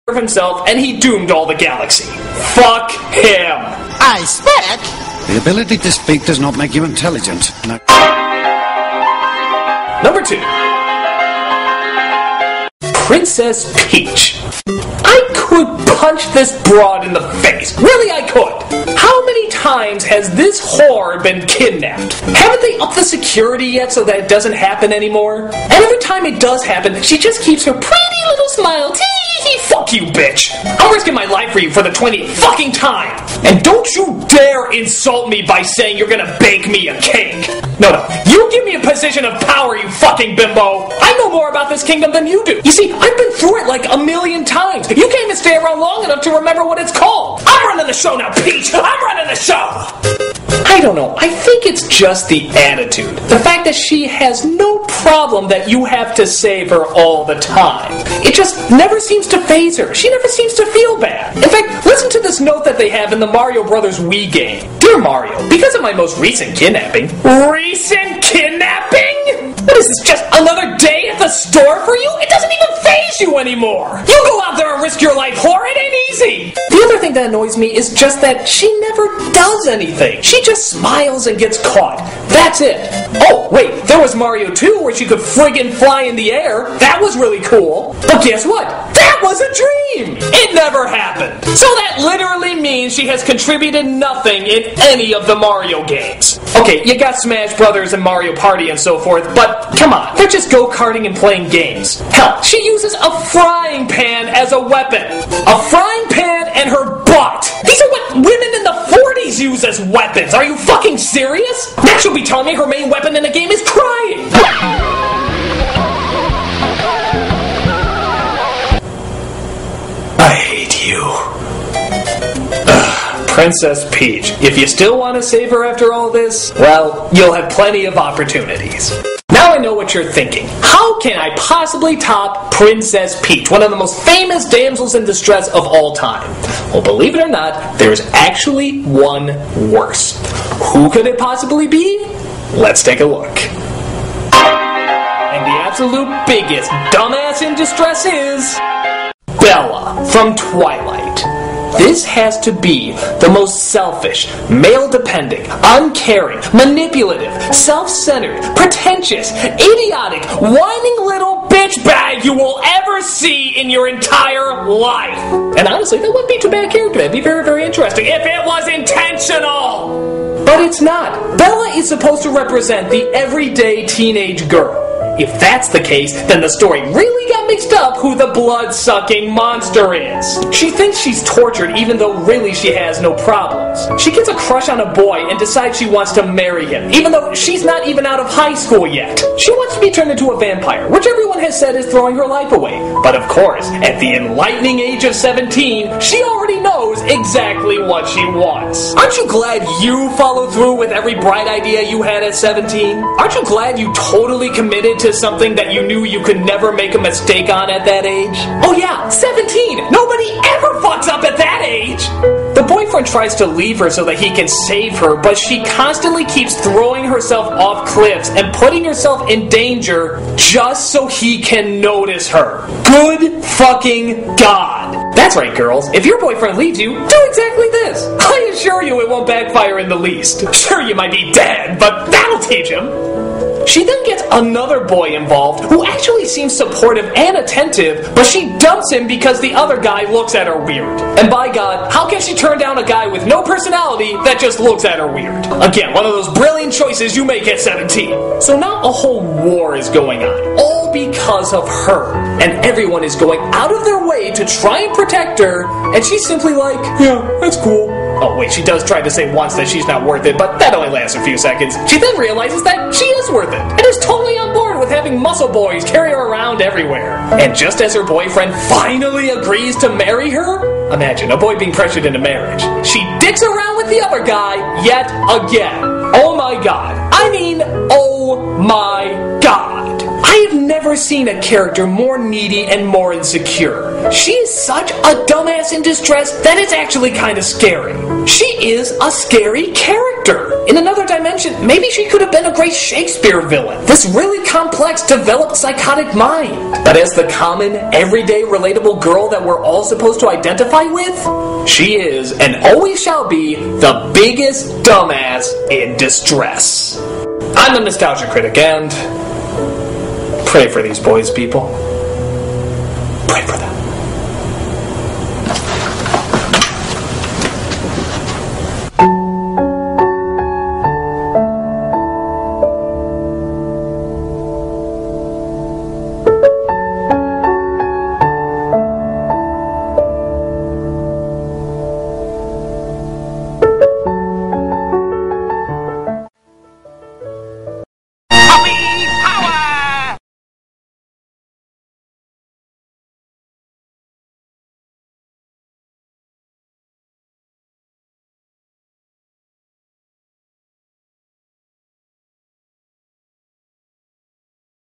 of himself, and he doomed all the galaxy. Fuck him. I spec. The ability to speak does not make you intelligent. No. Number 2. Princess Peach. I could punch this broad in the face. Really, I could. How many times has this whore been kidnapped? Haven't they upped the security yet so that it doesn't happen anymore? And every time it does happen, she just keeps her pretty little smile. Fuck you, bitch. I'm risking my life for you for the 20th fucking time. And don't you dare insult me by saying you're gonna bake me a cake. No. You give me a position of power, you fucking bimbo. I know more about this kingdom than you do. You see, I've been through it like a million times. You can't even stay around long enough to remember what it's called. I'm running the show now, Peach. I'm running the show. I don't know. I think it's just the attitude. The fact that she has no problem that you have to save her all the time. It just never seems to faze her. She never seems to feel bad. In fact, listen to this note that they have in the Mario Brothers Wii game. Dear Mario, because of my most recent kidnapping. Recent kidnapping? What is this, just another day at the store for you? It doesn't even faze you anymore. You go out there and risk your life, whore. It ain't easy. The other thing that annoys me is just that she never does anything. She just smiles and gets caught. That's it. Oh, wait, there was Mario 2 where she could friggin' fly in the air. That was really cool. But guess what? That was a dream. It never happened. So that literally means she has contributed nothing in any of the Mario games. Okay, you got Smash Brothers and Mario Party and so forth, but come on, they're just go-karting and playing games. Hell, she uses a frying pan as a weapon. A frying pan and her butt. These are what women in the 40s use as weapons. Are you fucking serious? Next you'll be telling me her main weapon in the game is crying. I hate you. Princess Peach. If you still want to save her after all this, well, you'll have plenty of opportunities. Now I know what you're thinking. How can I possibly top Princess Peach, one of the most famous damsels in distress of all time? Well, believe it or not, there's actually one worse. Who could it possibly be? Let's take a look. And the absolute biggest dumbass in distress is Bella from Twilight. This has to be the most selfish, male-dependent, uncaring, manipulative, self-centered, pretentious, idiotic, whining little bitch bag you will ever see in your entire life. And honestly, that wouldn't be too bad a character. That'd be very, very interesting if it was intentional. But it's not. Bella is supposed to represent the everyday teenage girl. If that's the case, then the story really got mixed up who the blood-sucking monster is. She thinks she's tortured even though really she has no problems. She gets a crush on a boy and decides she wants to marry him, even though she's not even out of high school yet. She wants to be turned into a vampire, which everyone has said is throwing her life away. But of course, at the enlightening age of 17, she already knows exactly what she wants. Aren't you glad you followed through with every bright idea you had at 17? Aren't you glad you totally committed to something that you knew you could never make a mistake on at that age? Oh yeah, 17! Nobody ever fucks up at that age! The boyfriend tries to leave her so that he can save her, but she constantly keeps throwing herself off cliffs and putting herself in danger just so he can notice her. Good fucking God! That's right, girls. If your boyfriend leaves you, do exactly this. I assure you it won't backfire in the least. Sure, you might be dead, but that'll teach him. She then gets another boy involved who actually seems supportive and attentive, but she dumps him because the other guy looks at her weird. And by God, how can she turn down a guy with no personality that just looks at her weird? Again, one of those brilliant choices you make at 17. So now a whole war is going on, all because of her. And everyone is going out of their way to try and protect her, and she's simply like, yeah, that's cool. Oh wait, she does try to say once that she's not worth it, but that only lasts a few seconds. She then realizes that she is worth it, and is totally on board with having muscle boys carry her around everywhere. And just as her boyfriend finally agrees to marry her, imagine a boy being pressured into marriage, she dicks around with the other guy yet again. Oh my God. I mean, oh my God. I have never seen a character more needy and more insecure. She is such a dumbass in distress that it's actually kind of scary. She is a scary character. In another dimension, maybe she could have been a great Shakespeare villain. This really complex, developed psychotic mind. But as the common, everyday, relatable girl that we're all supposed to identify with, she is, and always shall be, the biggest dumbass in distress. I'm the Nostalgia Critic, and pray for these boys, people.